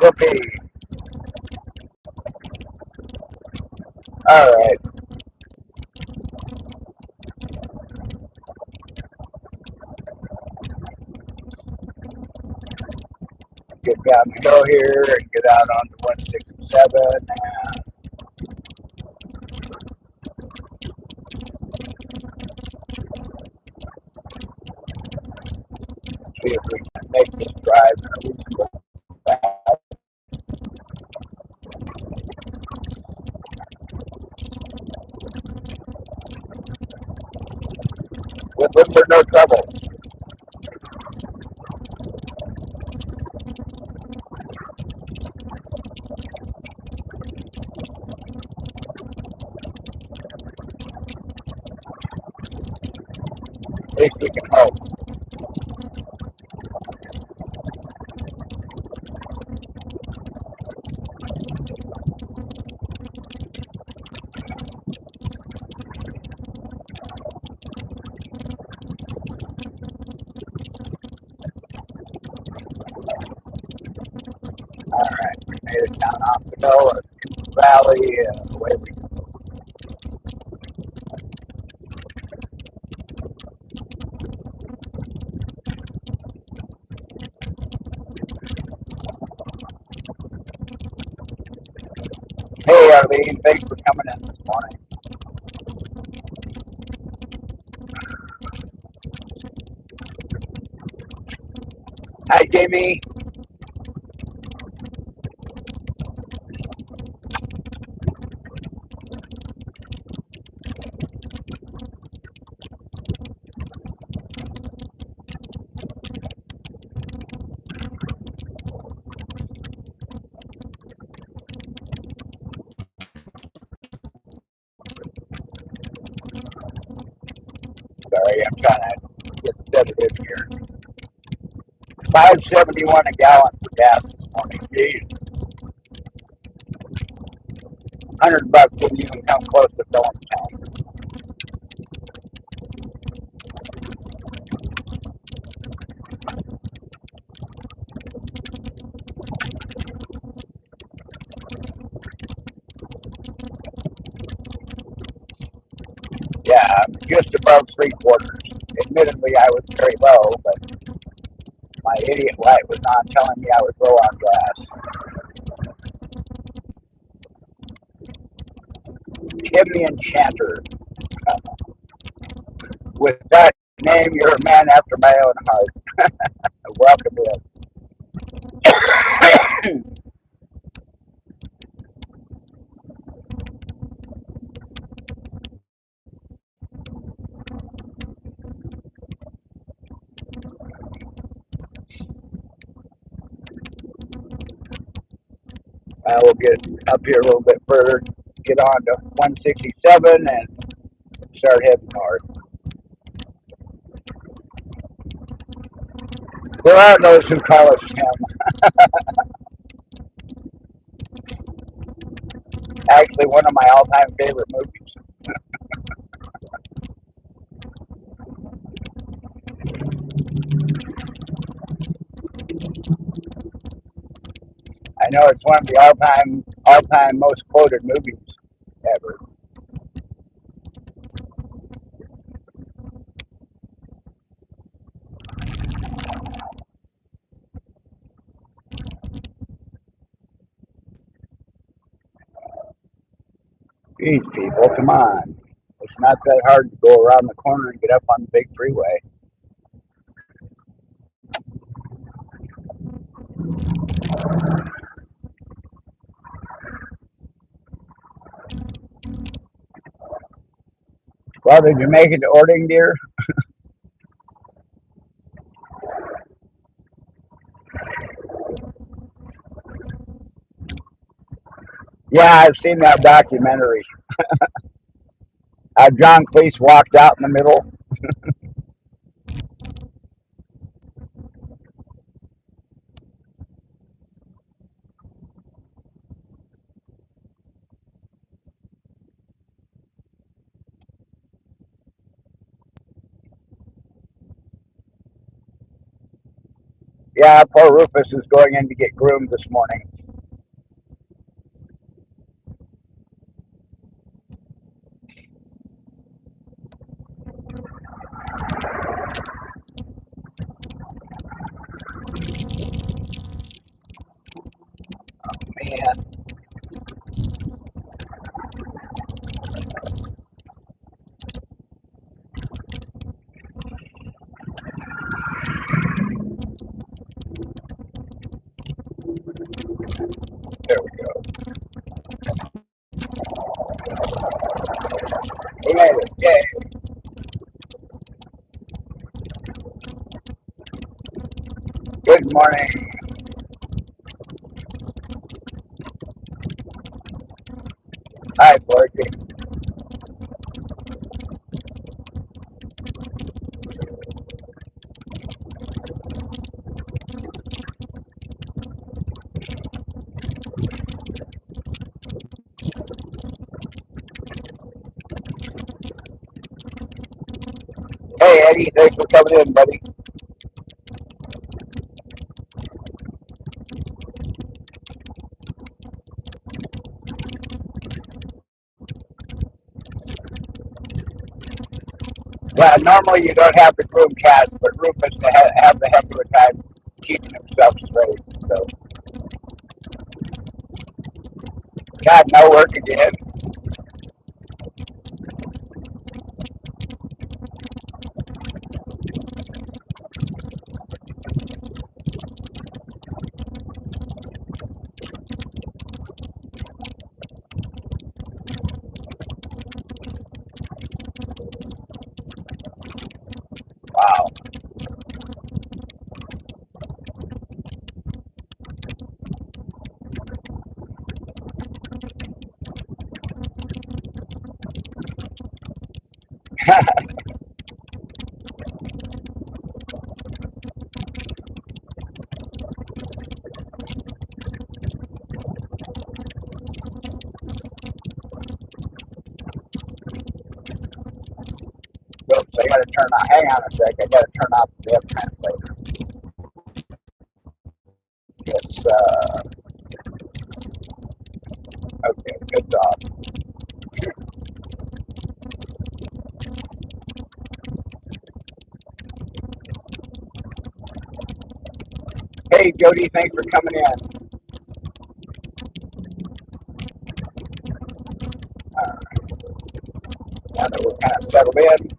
whoopee. All right, get down the hill here and get out onto 167 and see if we can make this drive and at least go back with little or no trouble. At least we can hope. All right, we made it down off the hill into the valley and away we go. Hey Arlene, thanks for coming in this morning. Hi Jamie. Sorry, I'm trying to get settled in here. 571 a gallon for gas this morning. Geez, $100 wouldn't even come close to filling the tank. Yeah, I'm just above 3/4. Admittedly, I was very low, but my idiot light was on telling me I was low on gas. Give me enchanter. With that name, you're a man after my own heart. Welcome in. I will get up here a little bit further, get on to 167 and start heading north. There are those who call us Tim. Actually, one of my all-time favorite movies. I know it's one of the all-time most quoted movies ever. These people, come on. It's not that hard to go around the corner and get up on the big freeway. Well, did you make it to Ording, dear? Yeah, I've seen that documentary. John Cleese walked out in the middle. Yeah, poor Rufus is going in to get groomed this morning. Man, there we go. We made it. Yay. Good morning. Hi, Borky. Hey, Eddie. Thanks for coming in, buddy. Well, normally you don't have to groom cats, but Rufus have the heck of a time keeping himself straight. So, God, no work again. Wow. Oops, I gotta turn on. Hang on a sec. I gotta turn off the web translator. It's okay. It's off. Hey, Jody. Thanks for coming in. Now that we're kind of settled in,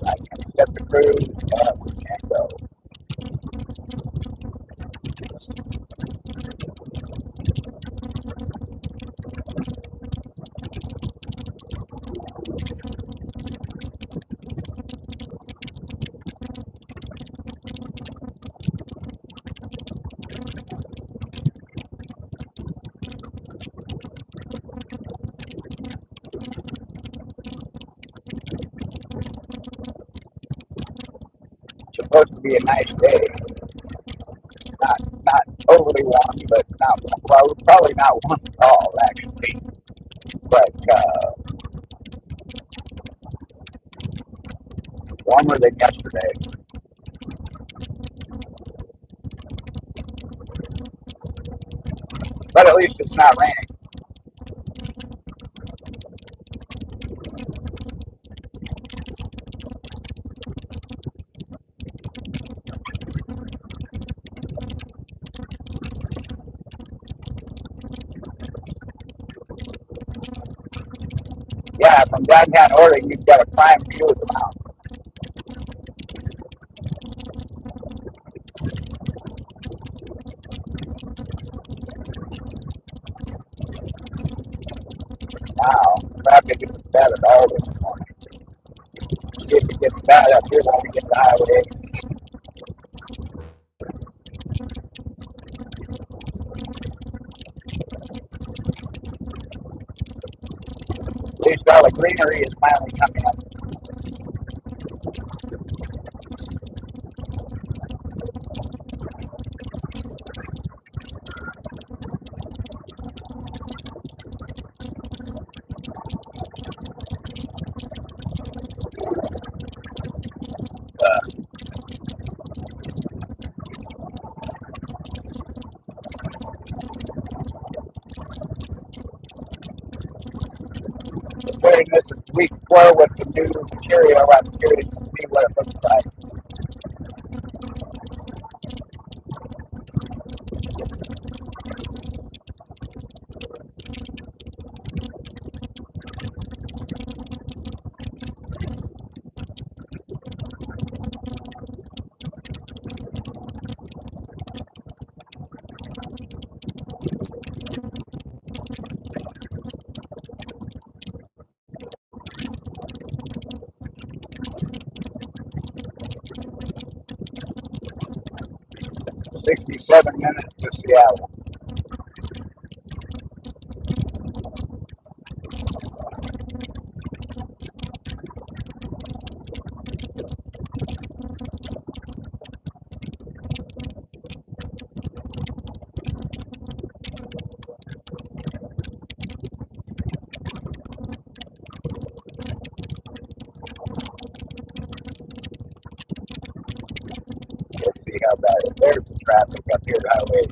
I can set the cruise and we can go. It's supposed to be a nice day. Not overly warm, but not well, probably not warm at all actually, but warmer than yesterday. But at least it's not raining. Yeah, from downtown Oregon, you've got a prime view of the mountain. Wow, traffic isn't bad at all this morning. See if it gets bad up here when we get to Highway 8. At least all the greenery is finally coming up. starting this week 4 with some new material. I'm curious to see what it looks like. 67 minutes to Seattle. Let's see how bad it is. There's the traffic up here, highway.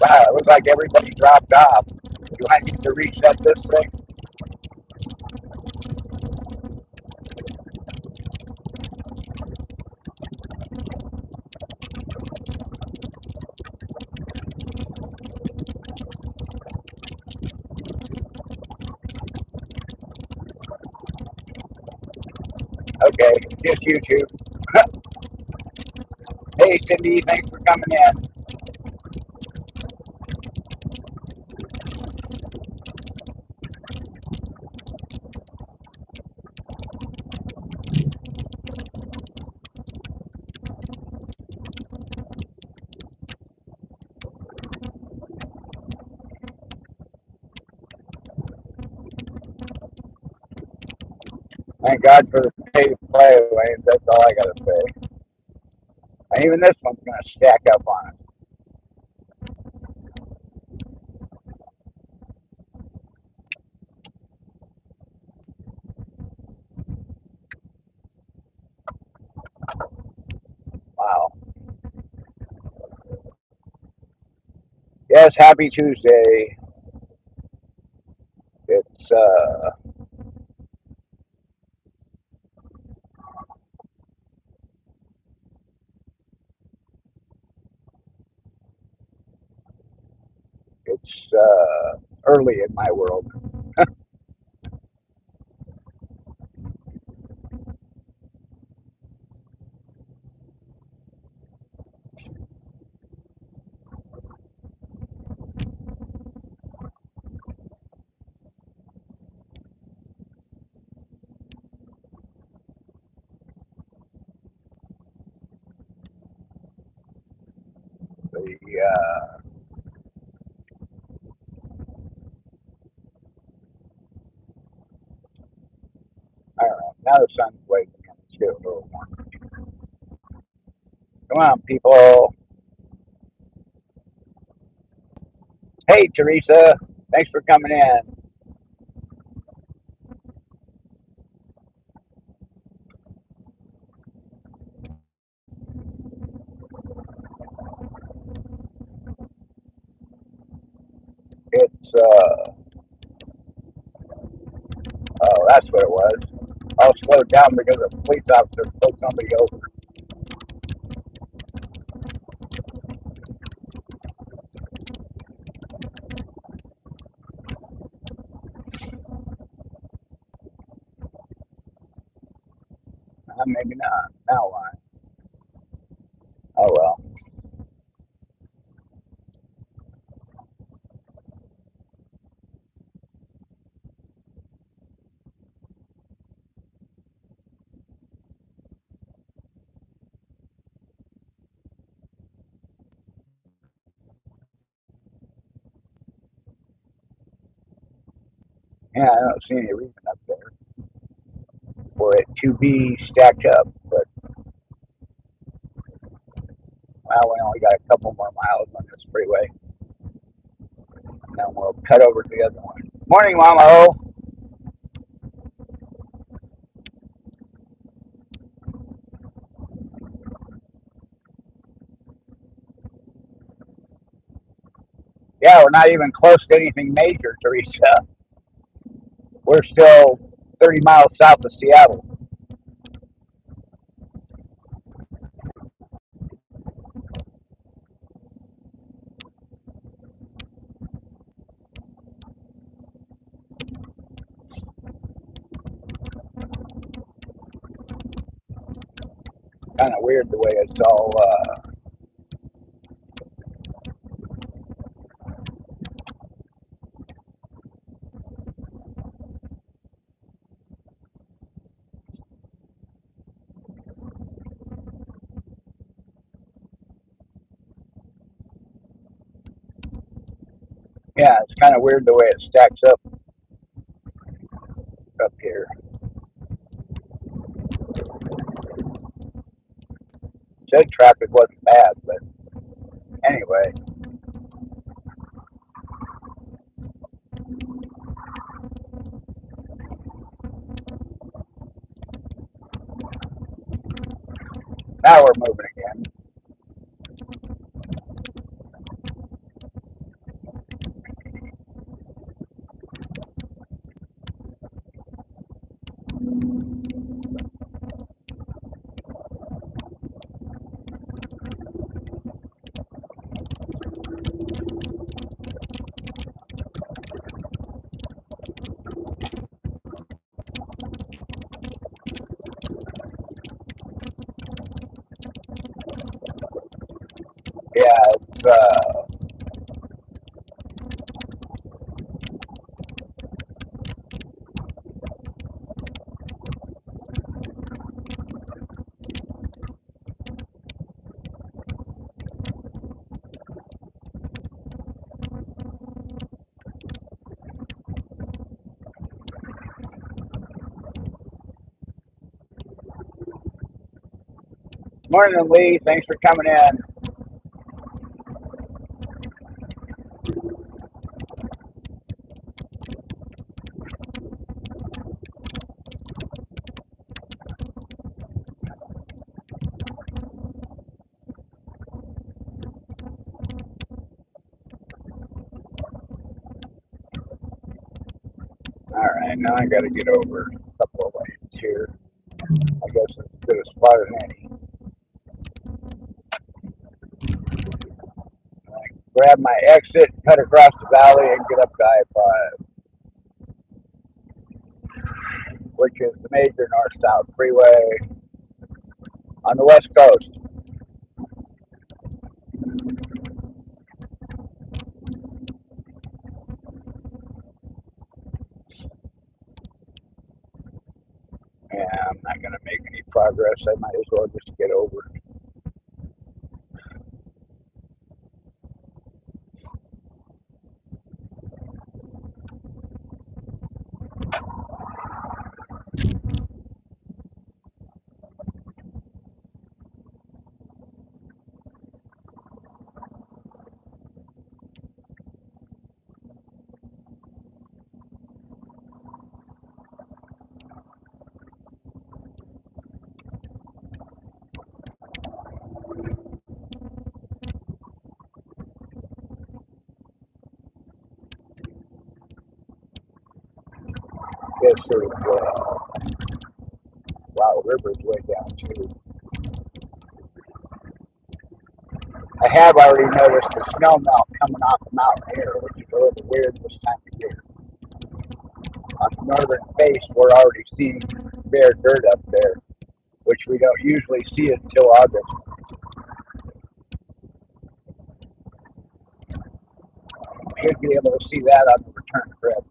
Wow, it looks like everybody dropped off. Do I need to reset this thing? Okay, just YouTube. Hey, Cindy, thanks for coming in. Thank God for the paved flyways. That's all I got to say. And even this one's going to stack up on it. Wow. Yes, happy Tuesday. It's early in my world. The I don't know. Now the sun's waking up. It's getting a little warm. Come on, people. Hey, Teresa. Thanks for coming in. It's oh, that's what it was. I'll slow down because a police officer pulled somebody over. Maybe not. Now why? Oh well. Yeah, I don't see any reason up there for it to be stacked up, but only got a couple more miles on this freeway. And then we'll cut over to the other one. Morning, Mama O. Yeah, we're not even close to anything major, Teresa. We're still 30 miles south of Seattle. Kind of weird the way it's all. Yeah, it's kind of weird the way it stacks up here. Said traffic wasn't bad, but anyway. Now we're moving again. Yeah, it's morning, Lee. Thanks for coming in. All right, now I got to get over a couple of lanes here. I guess it's as good a spot as any. Grab my exit, cut across the valley, and get up to I-5, which is the major north-south freeway on the west coast. And I'm not going to make any progress. I might as well just get over. This is, wow, river's way down too. I have already noticed the snow melt coming off the mountain here, which is a little weird this time of year. On the northern face, we're already seeing bare dirt up there, which we don't usually see until August. Should be able to see that on the return trip.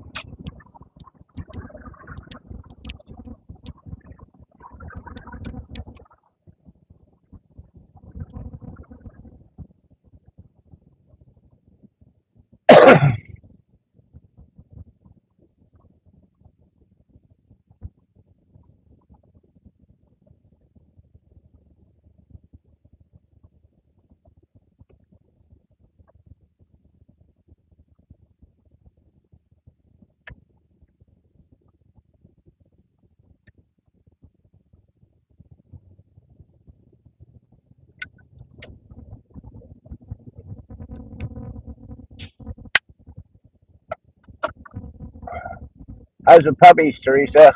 How's the puppies, Teresa?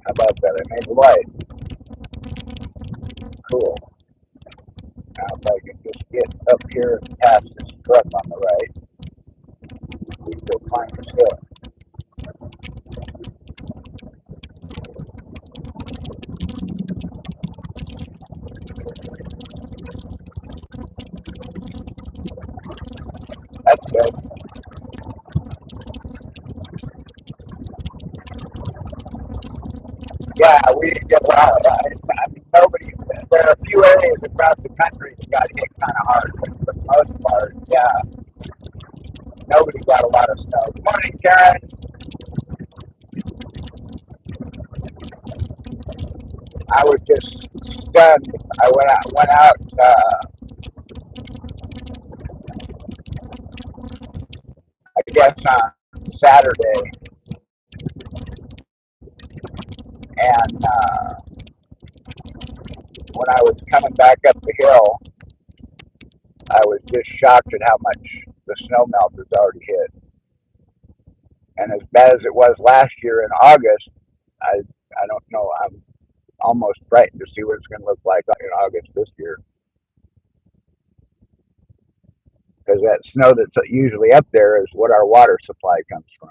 How about that? I made the light. Cool. Now if I can just get up here and past this truck on the right, we still climb this hill. That's good. Yeah, we didn't get a lot. I mean, nobody. There are a few areas across the country that got hit kind of hard, but for the most part, yeah, nobody got a lot of snow. Good morning, Karen. I was just stunned. I went out. I guess on Saturday, and when I was coming back up the hill, I was just shocked at how much the snow melt has already hit. And as bad as it was last year in August, I don't know. I'm almost frightened to see what it's going to look like in August this year, because that snow that's usually up there is what our water supply comes from.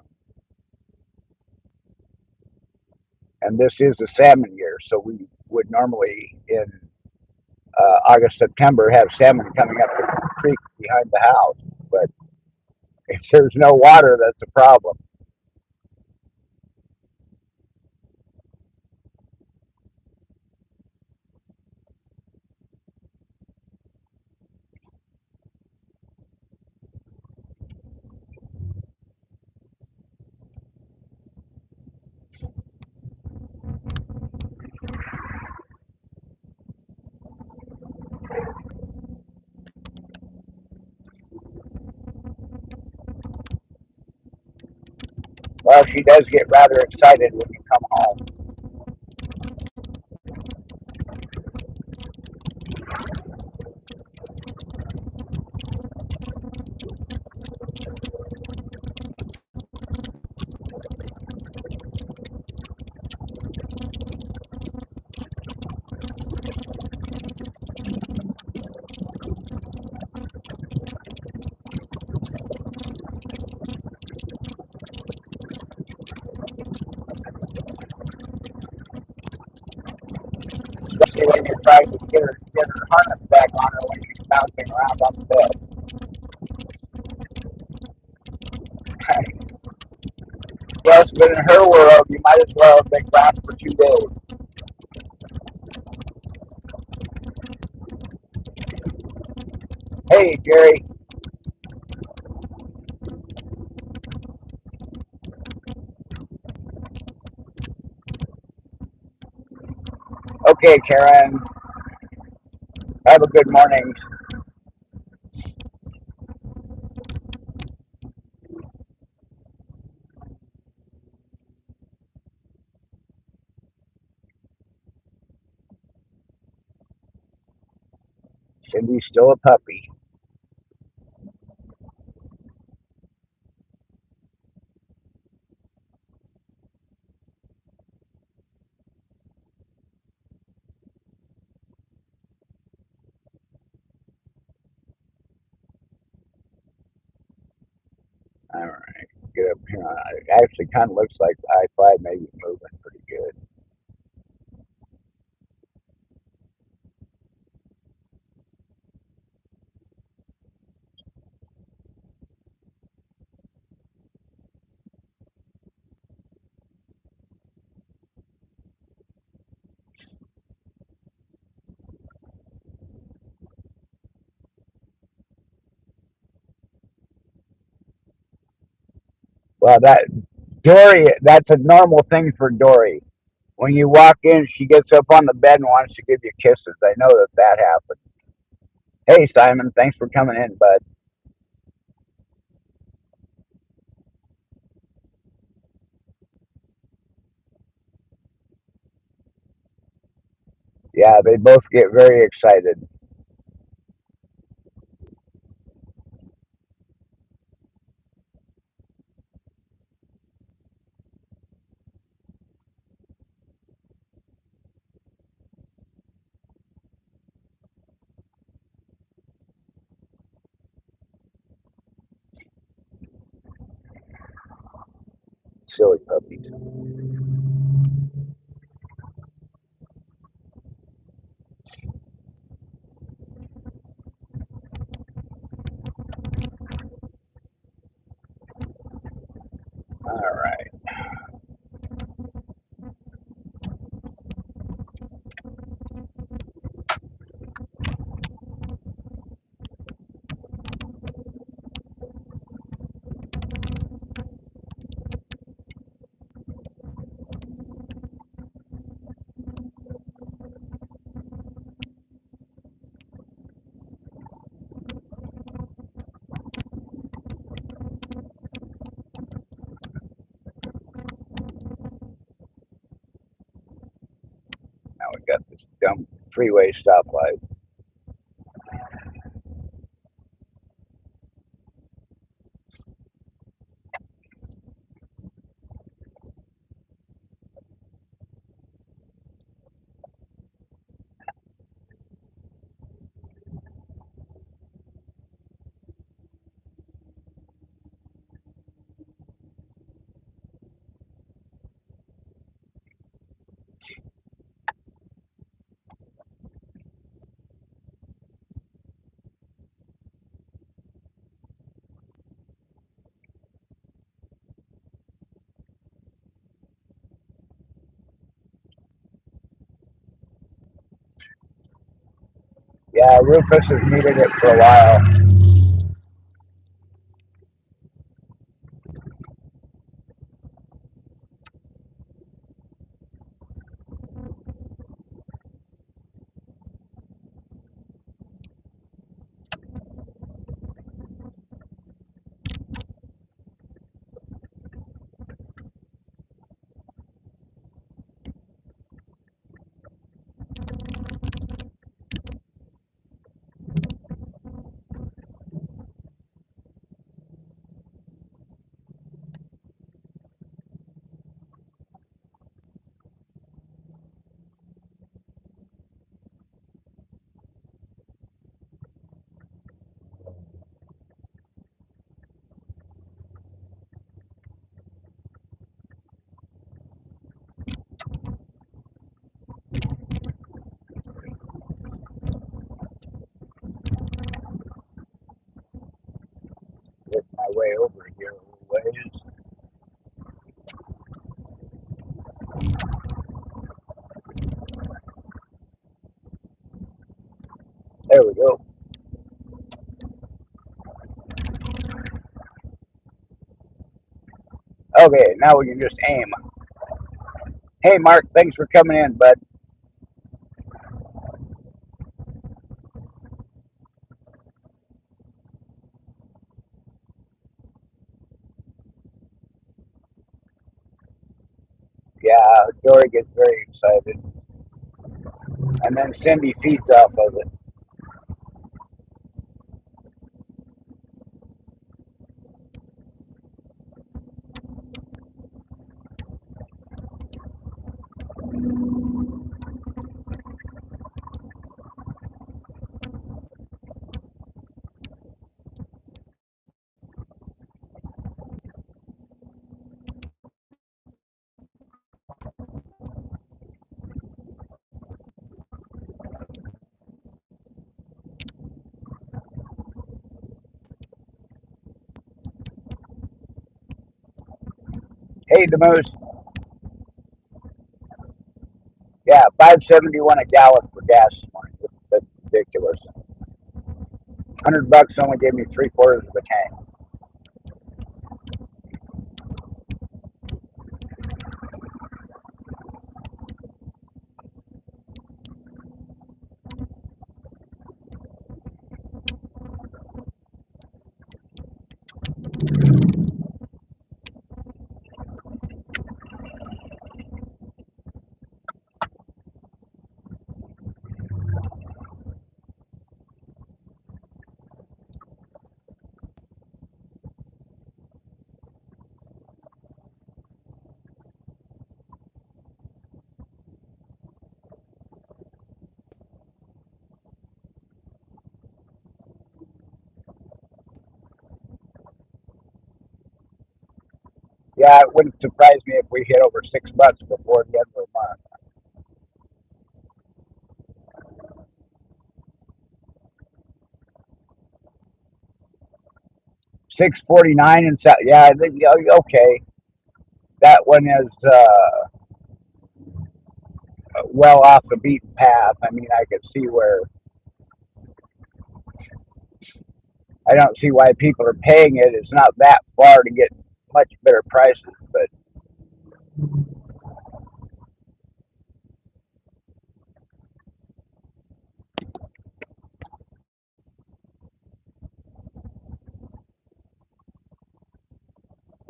And this is the salmon year, so we would normally in August, September have salmon coming up the creek behind the house. But if there's no water, that's a problem. Well, she does get rather excited when you come home. Especially when you're trying to get her harness back on her when she's bouncing around on the bed. Yes, but in her world, you might as well have been gone for 2 days. Hey, Jerry. Okay, Karen. Have a good morning. Cindy's still a puppy. All right, get up here. It actually kind of looks like I-5 may be moving pretty good. Well, that Dory, that's a normal thing for Dory. When you walk in, she gets up on the bed and wants to give you kisses. I know that happened. Hey, Simon, thanks for coming in, bud. Yeah, they both get very excited. Silly puppies. All right. Now we got this dumb freeway stoplight. Yeah, Rufus has needed it for a while. Work my way over here a little ways. There we go. Okay, now we can just aim. Hey, Mark, thanks for coming in, bud. Yeah, Dory gets very excited. And then Cindy feeds off of it. Hey, the moose. Yeah, 5.71 a gallon for gas this morning. That's ridiculous. $100 only gave me 3/4 of a tank. Yeah, it wouldn't surprise me if we hit over $6 before the end of the month. 649 and so yeah, okay. That one is well off the beaten path. I mean, I could see where I don't see why people are paying it. It's not that far to get much better prices, but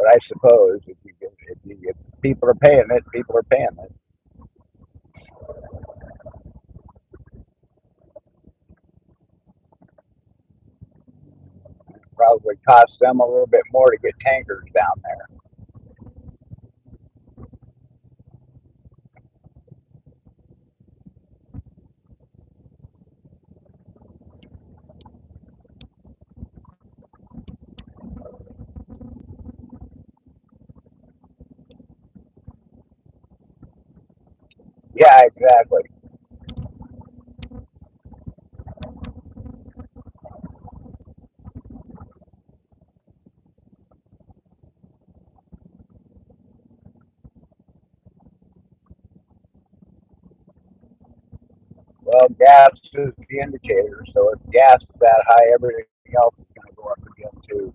I suppose if people are paying it, people are paying it. Probably costs them a little bit more to get tankers down there. Yeah, exactly. Well, gas is the indicator, so if gas is that high, everything else is going to go up again too.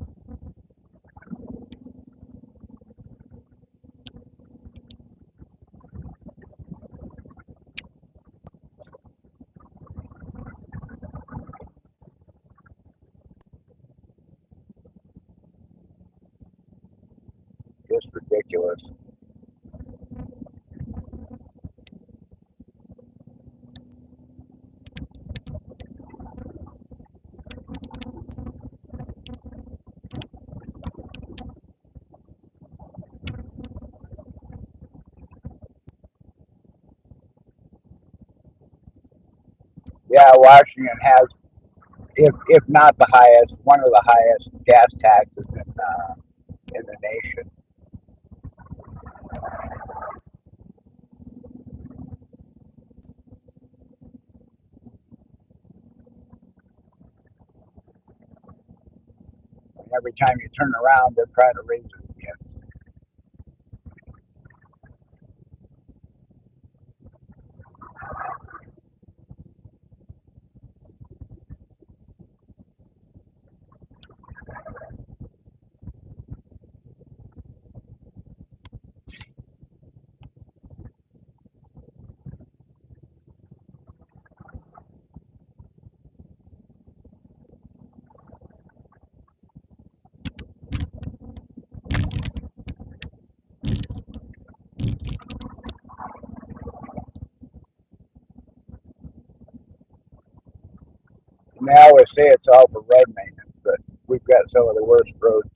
Just ridiculous. Yeah, Washington has, if not the highest, one of the highest gas taxes in the nation. And every time you turn around, they're trying to raise it again. And they always say it's all for road maintenance, but we've got some of the worst roads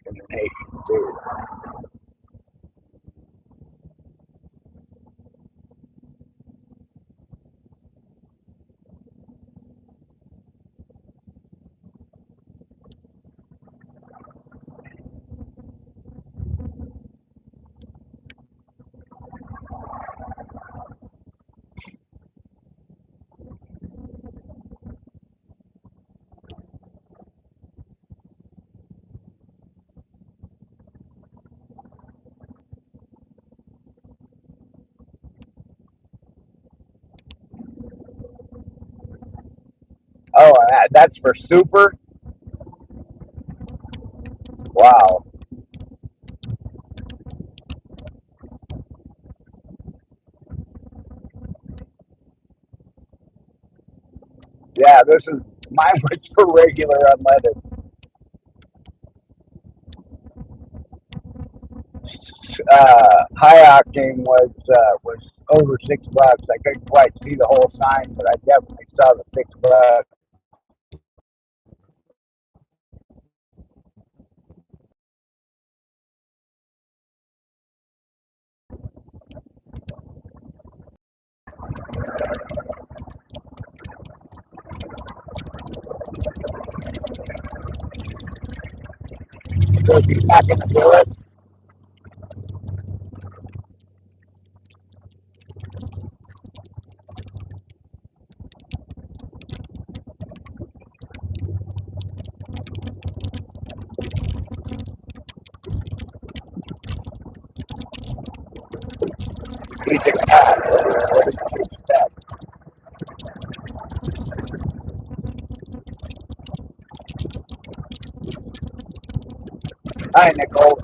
in the nation too. Oh, that's for super. Wow. Yeah, this is mine was for regular unleaded. High octane was over $6. I couldn't quite see the whole sign, but I definitely saw the $6. So if he's not going to do it, He's a cat. What did you expect? Hi, Nicole.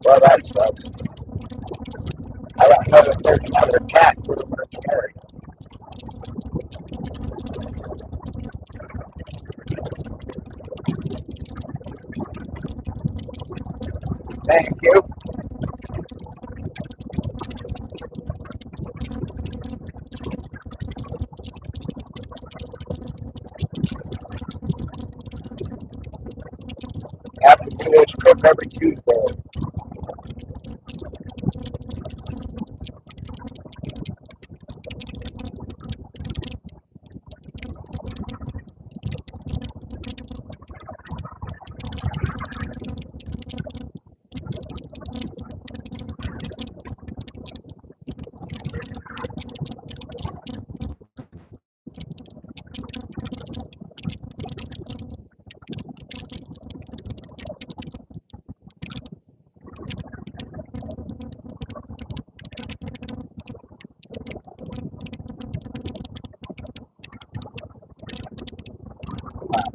Well, that sucks. I don't know if there's another cat room in this area. Thank you. Have to do this cook every Tuesday.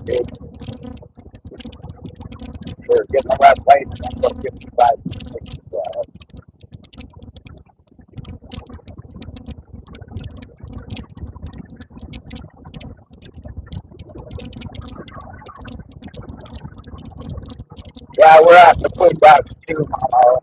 Dude, we're getting the last light and then go 55 and 65. Yeah, we're at the food box too, Mama.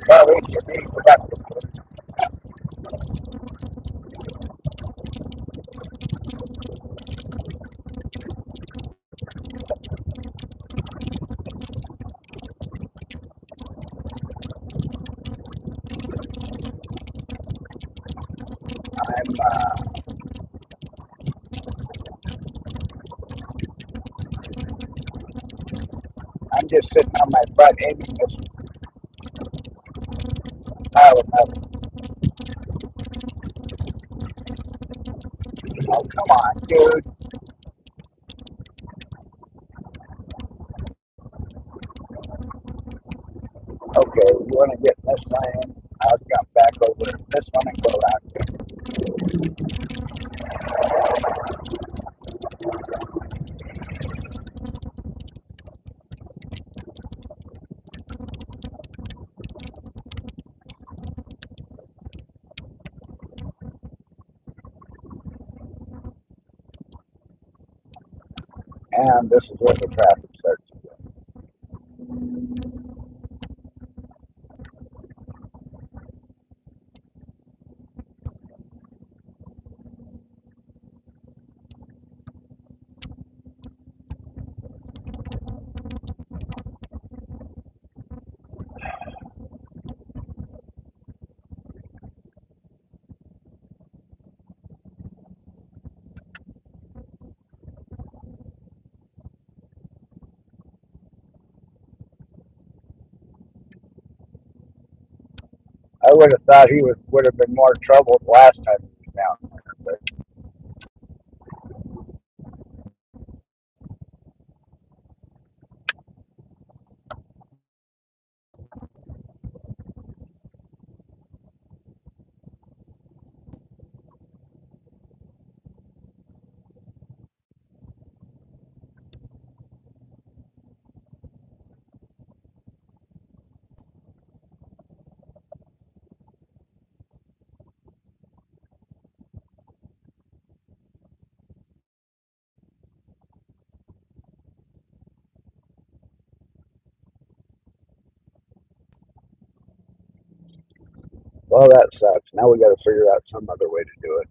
Well, we should be productive. I'm just sitting on my butt aiming this pile of metal. Oh, come on, dude. Okay, you want to get in this lane? I'll jump back over this one and go around. And this is where the traffic starts again. I would have thought he would have been more trouble the last time he was down there. But Well, that sucks. Now we got to figure out some other way to do it.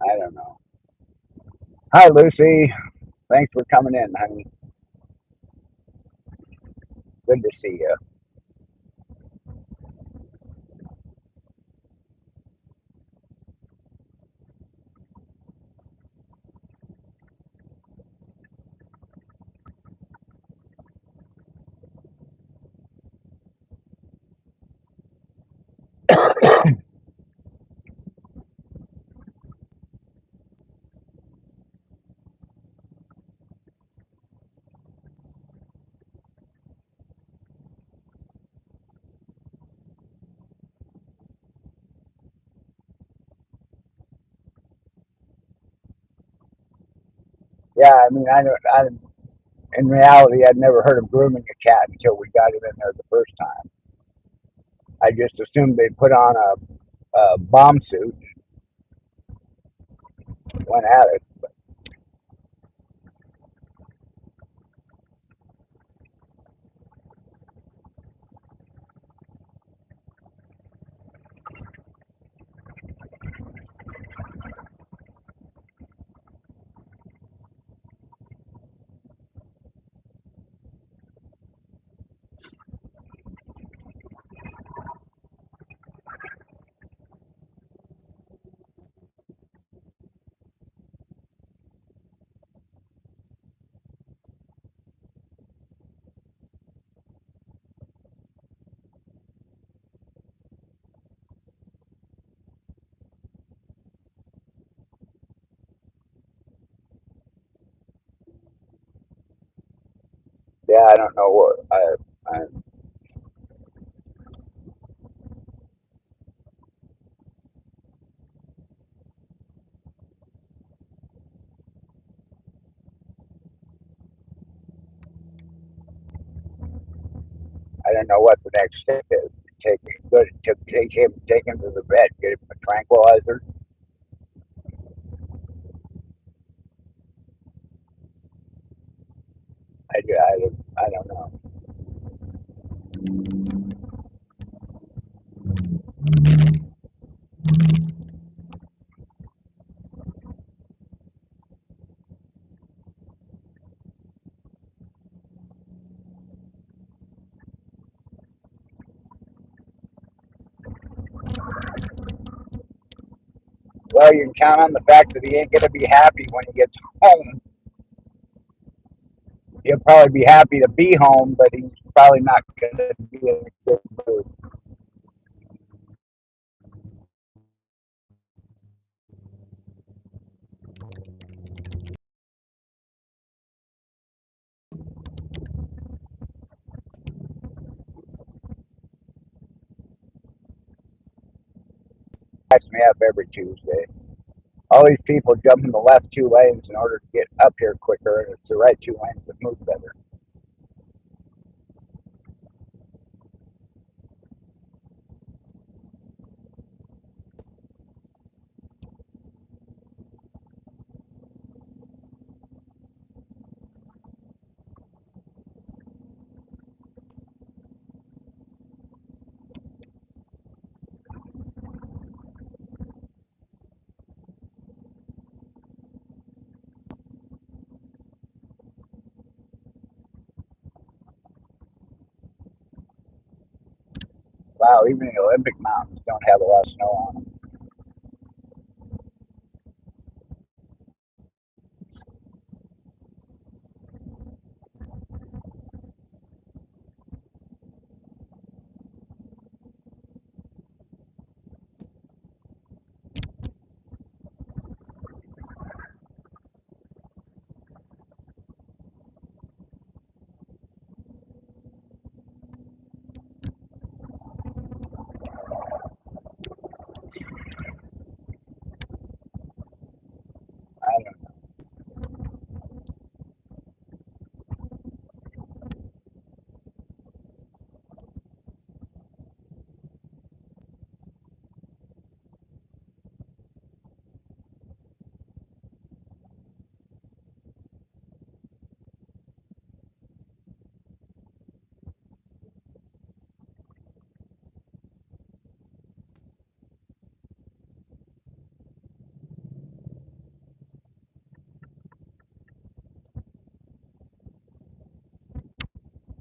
I don't know. Hi, Lucy. Thanks for coming in, honey. Good to see you. Yeah, I mean, I don't. In reality, I'd never heard of grooming a cat until we got him in there the first time. I just assumed they put on a bomb suit and went at it. Yeah, I don't know what I don't know what the next step is. Take him to the vet, get him a tranquilizer. I don't know. Well, you can count on the fact that he ain't gonna be happy when he gets home. He'll probably be happy to be home, but he's probably not gonna be in a good mood. Backs me up every Tuesday. All these people jump in the left two lanes in order to get up here quicker, and it's the right two lanes that move better. Wow, even the Olympic mountains don't have a lot of snow on them.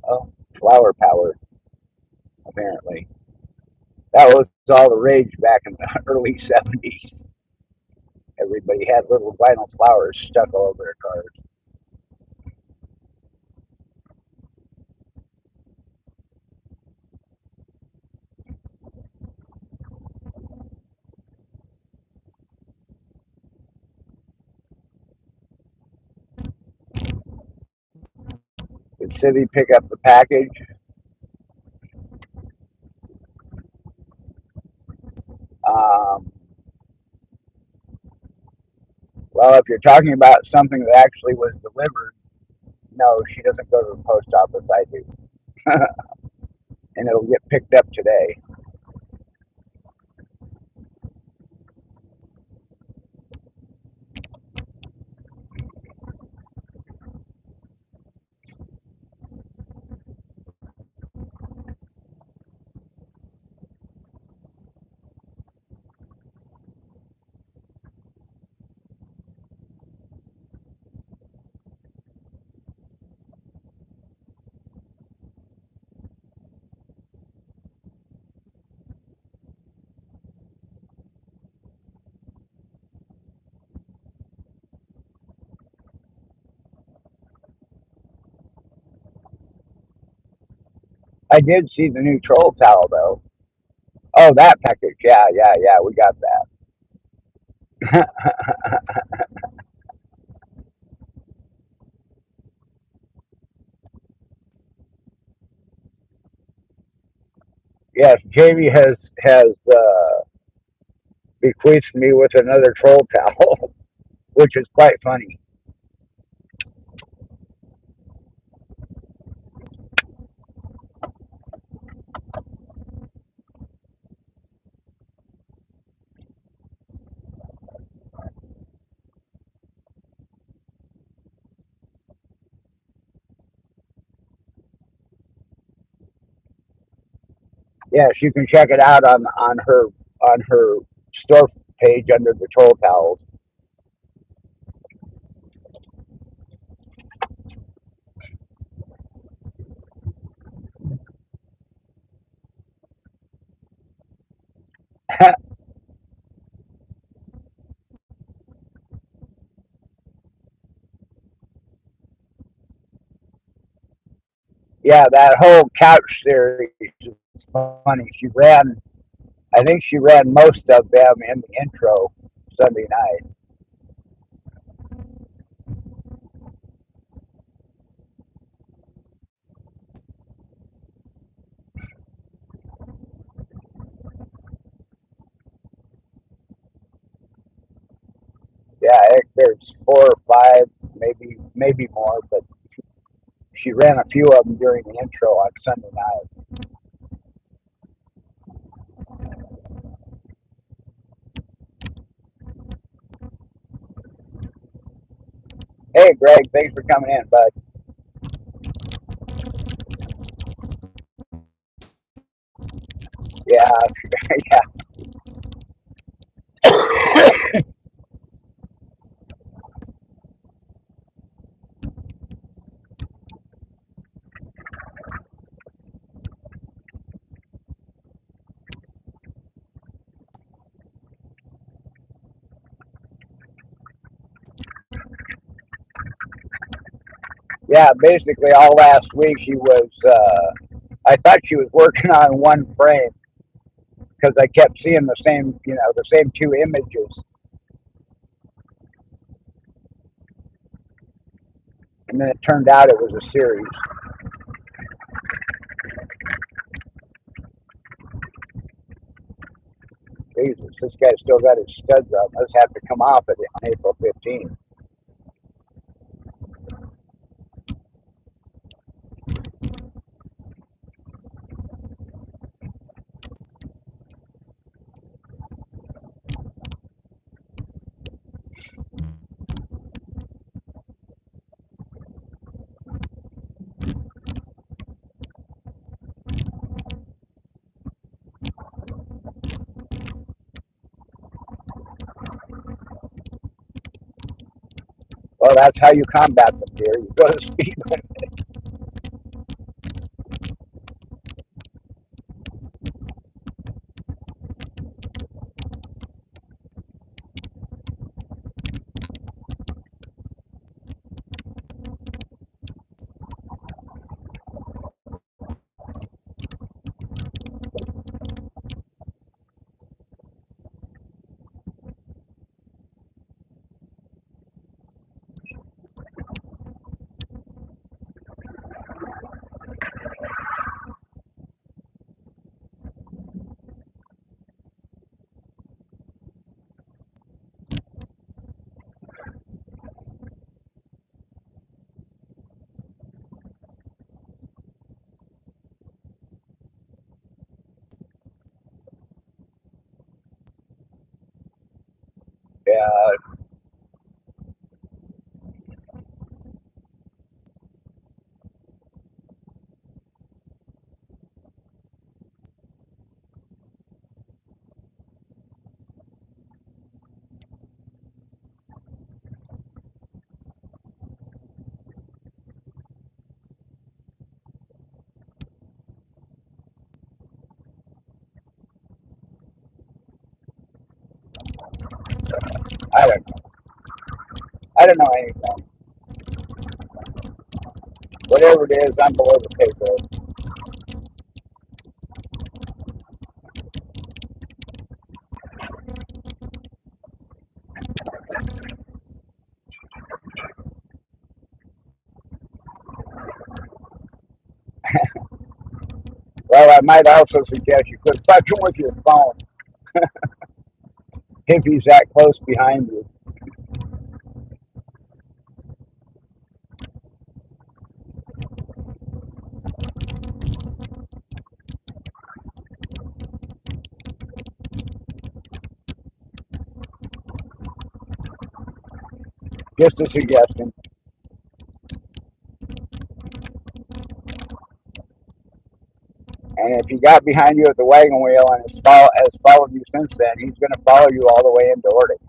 Oh, flower power, apparently. That was all the rage back in the early 70s. Everybody had little vinyl flowers stuck all over their cars. Did City pick up the package? Um, well, if you're talking about something that actually was delivered, no, she doesn't go to the post office. I do. And it'll get picked up today. I did see the new troll towel though. Oh, that package. Yeah, yeah, yeah. We got that. Yes, Jamie has bequeathed me with another troll towel, which is quite funny. Yes, you can check it out on her store page under the troll towels. Yeah, that whole couch series is funny. I think she ran most of them in the intro Sunday night. Yeah, there's four or five, maybe more, but she ran a few of them during the intro on Sunday night. Hey, Greg, thanks for coming in, bud. Yeah, yeah, yeah. Basically, all last week she was. I thought she was working on one frame because I kept seeing the same two images, and then it turned out it was a series. Jesus, this guy still got his studs on. Those have to come off on April 15th. Well, that's how you combat them, dear. You go to speed limit. Yeah, I don't know. I don't know anything. Whatever it is, I'm below the pay grade. Well, I might also suggest you quit fucking with your phone if he's that close behind you. Just a suggestion. And if he got behind you at the wagon wheel and has followed you since then, he's going to follow you all the way into Ordick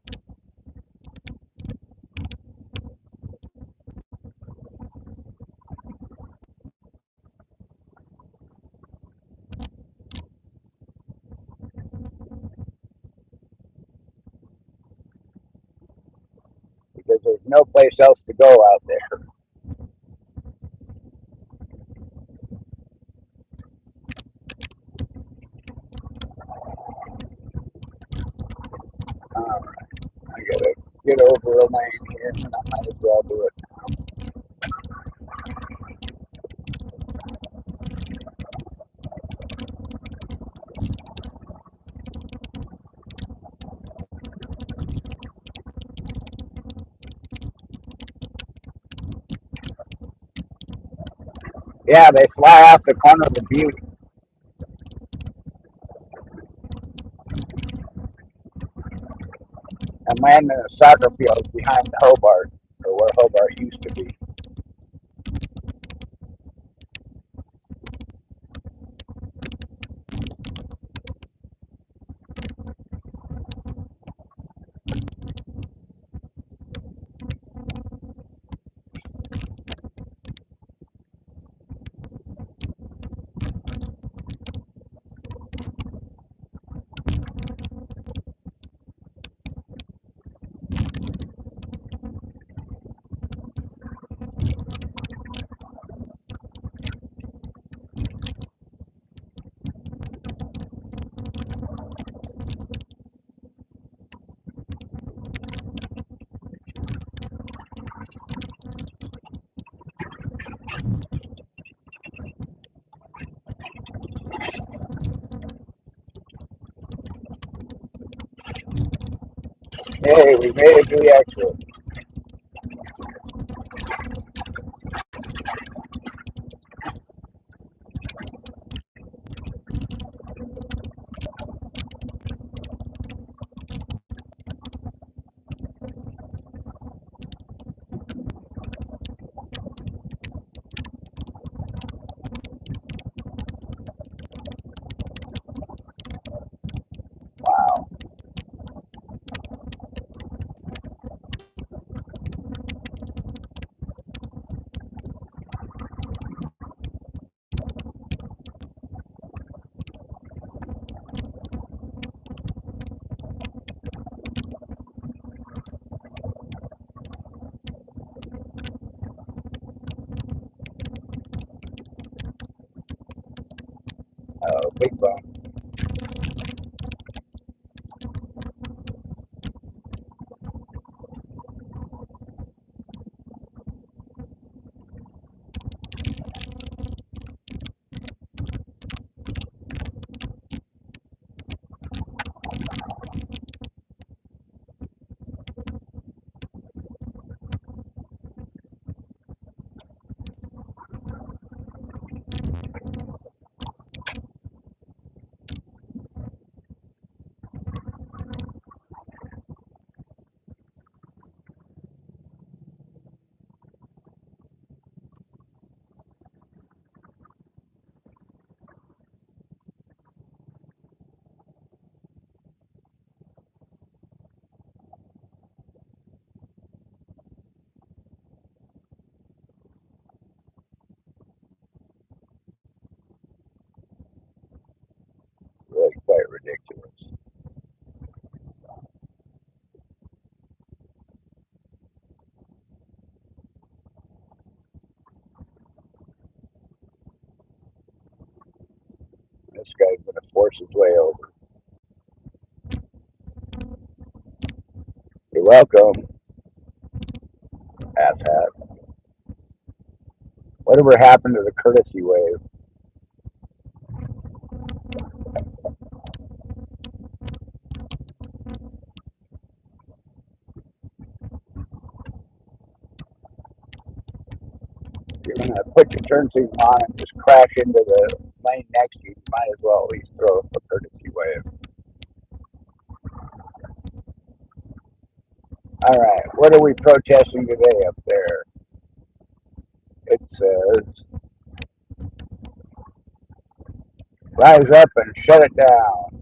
because there's no place else to go out there. I got to get over a lane here, and I might as well do it. Yeah, they fly off the corner of the butte and land in the soccer field behind Hobart, or where Hobart used to be. Hey, we made it to the exit. Wow. Big bone. This guy's gonna force his way over. You're welcome, asshat. Whatever happened to the courtesy wave? If you're gonna put your turn signal on and just crash into the lane next to you, you might as well at least throw up a courtesy wave. All right, what are we protesting today up there? It says, rise up and shut it down.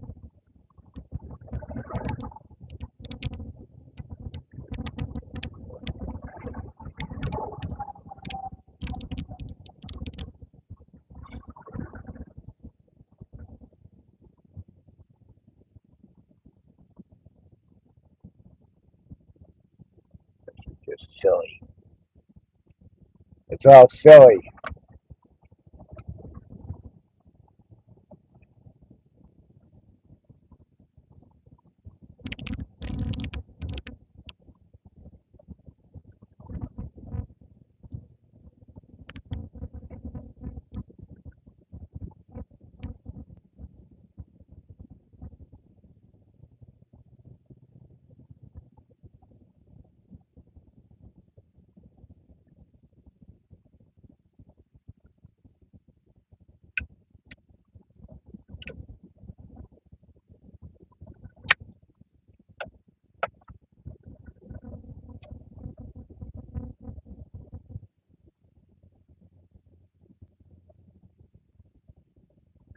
It's just silly. It's all silly.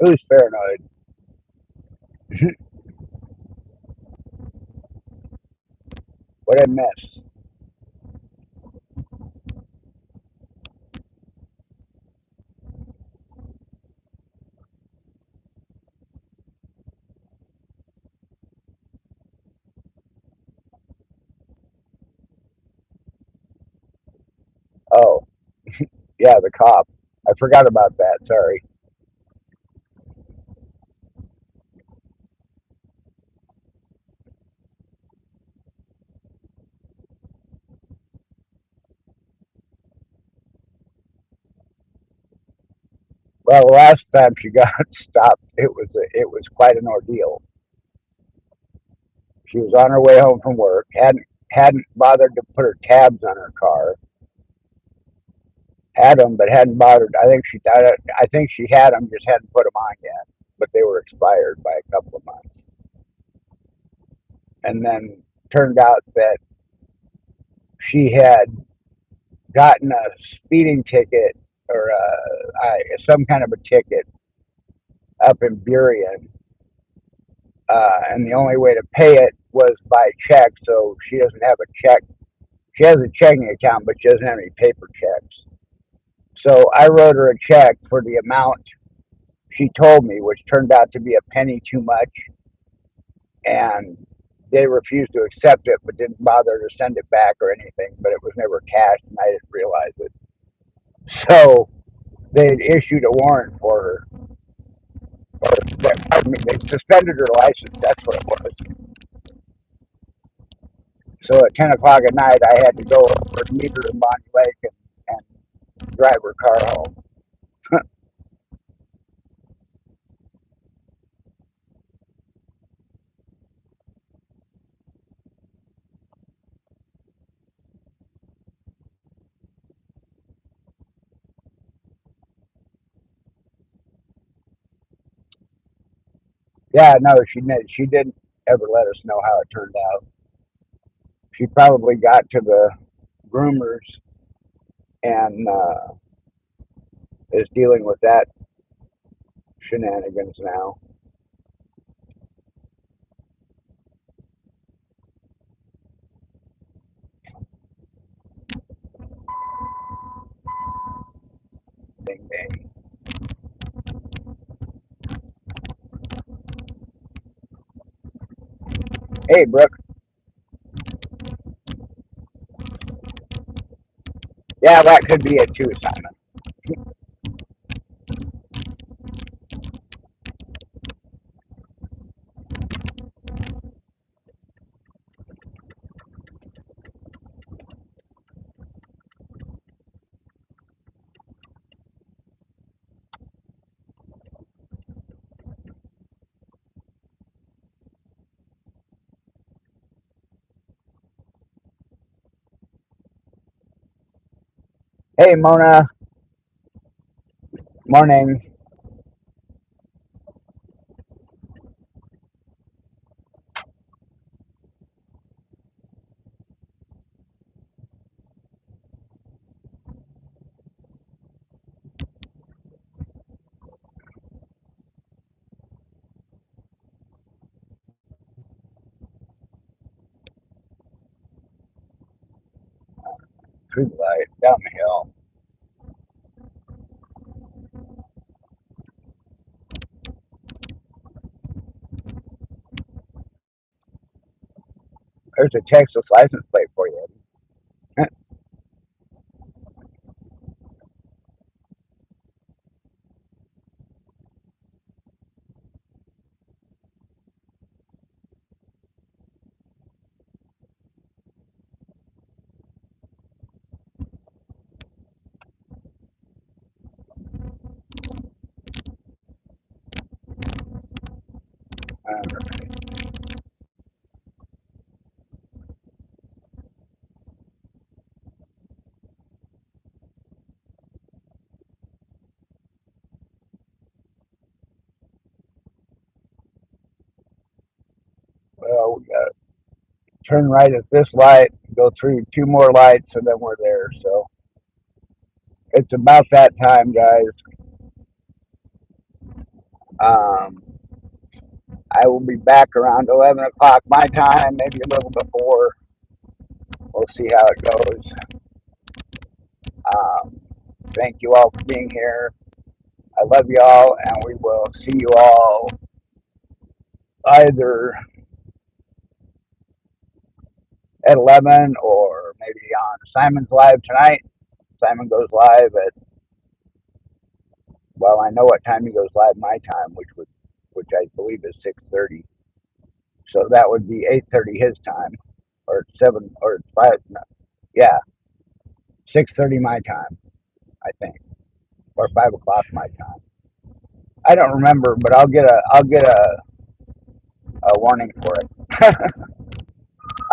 Who's paranoid? What I miss? Oh, yeah, the cop. I forgot about that. Sorry. Well, the last time she got stopped, it was quite an ordeal. She was on her way home from work, hadn't bothered to put her tabs on her car, had them but hadn't bothered. I think she had them, just hadn't put them on yet, but they were expired by a couple of months. And then turned out that she had gotten a speeding ticket or some kind of a ticket up in Burien, and the only way to pay it was by check. So she doesn't have a check. She has a checking account, but she doesn't have any paper checks. So I wrote her a check for the amount she told me, which turned out to be a penny too much, and they refused to accept it, but didn't bother to send it back or anything. But it was never cashed, and I didn't realize it. So they had issued a warrant for her, or pardon me, they suspended her license. That's what it was. So at 10 o'clock at night, I had to go over and meet her in Bonnie Lake and drive her car home. Yeah, no, she didn't ever let us know how it turned out. She probably got to the groomers and is dealing with that shenanigans now. Ding ding. Hey, Brooke. Yeah, that could be it too, Simon. Hey, Mona. Morning. Through the light, down the hill. There's a Texas license plate for you. Well, we got to turn right at this light, go through two more lights, and then we're there. So it's about that time, guys. Um, I will be back around 11 o'clock my time, maybe a little before. We'll see how it goes. Um, thank you all for being here. I love you all, and we will see you all either at 11 or maybe on Simon's Live tonight. Simon goes live at, well, I know what time he goes live my time, which I believe is 6:30. So that would be 8:30 his time, or 7 or 5. No, yeah, 6:30 my time, I think, or 5 o'clock my time. I don't remember, but I'll get a warning for it.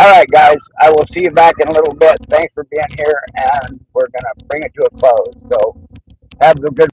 All right, guys, I will see you back in a little bit. Thanks for being here, and we're gonna bring it to a close. So have a good